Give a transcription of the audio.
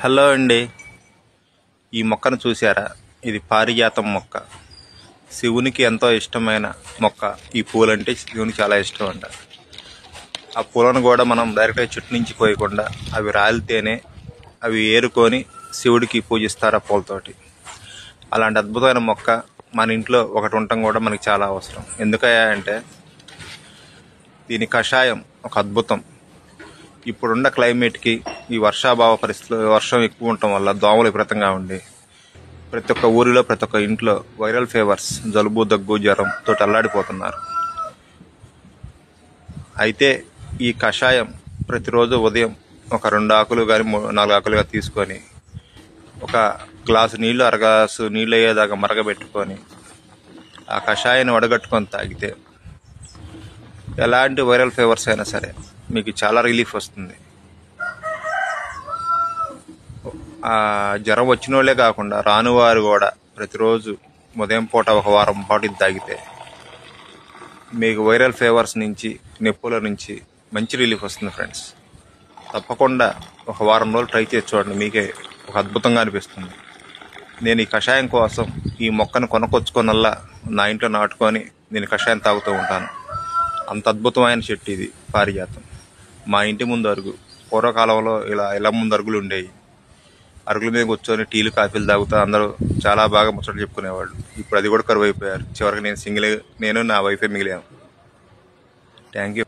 Hello అండి. ఈ మొక్కను చూసారా? ఇది పారిజాతం మొక్క. శివునికి ఎంతో ఇష్టమైన మొక్క. ఈ పూలంటే శివునికి చాలా ఇష్టం అంట. ఆ పూలను కూడా మనం డైరెక్ట్గా చెట్టు నుంచి కోయకుండా అవి రాలితేనే అవి ఏరుకొని శివుడికి పూజిస్తారు ఆ పూలతోటి. అలాంటి అద్భుతమైన మొక్క మన ఇంట్లో ఒకటి ఉండటం కూడా మనకి చాలా అవసరం. ఎందుకయ్యా అంటే దీని కషాయం ఒక అద్భుతం. ఇప్పుడున్న క్లైమేట్కి ఈ వర్షాభావ పరిస్థితులు, వర్షం ఎక్కువ ఉండటం వల్ల దోమలు విపరీతంగా ఉండి ప్రతి ఒక్క ఊరిలో ప్రతి ఒక్క ఇంట్లో వైరల్ ఫీవర్స్, జలుబు, దగ్గు, జ్వరం తోటి అల్లాడిపోతున్నారు. అయితే ఈ కషాయం ప్రతిరోజు ఉదయం ఒక 2 ఆకులు కానీ 4 ఆకులుగా తీసుకొని ఒక గ్లాసు నీళ్లు, అరగ్లాసు నీళ్ళు అయ్యేదాకా మరగబెట్టుకొని ఆ కషాయాన్ని వడగట్టుకొని తాగితే ఎలాంటి వైరల్ ఫీవర్స్ అయినా సరే మీకు చాలా రిలీఫ్ వస్తుంది. ఆ జ్వరం వచ్చిన వాళ్ళే కాకుండా రానివారు కూడా ప్రతిరోజు ఉదయం పూట ఒక వారం పాటు ఇది తాగితే మీకు వైరల్ ఫీవర్స్ నుంచి, నొప్పుల నుంచి మంచి రిలీఫ్ వస్తుంది ఫ్రెండ్స్. తప్పకుండా ఒక వారం రోజులు ట్రై చేసి చూడండి, మీకే ఒక అద్భుతంగా అనిపిస్తుంది. నేను ఈ కషాయం కోసం ఈ మొక్కను కొనుక్కొచ్చుకొనల్లా నా ఇంట్లో నాటుకొని నేను కషాయం తాగుతూ ఉంటాను. అంత అద్భుతమైన చెట్టు ఇది పారిజాతం. మా ఇంటి ముందు అరుగు. పూర్వకాలంలో ఇలా ముందు అరుగులు ఉండేవి. అరుగుల మీద కూర్చొని టీలు, కాఫీలు తాగుతూ అందరూ చాలా బాగా ముచ్చట్లు చెప్పుకునేవాళ్ళు. ఇప్పుడు అది కూడా కరువు అయిపోయారు. చివరికి నేను నా వైఫే మిగిలాను. Thank you.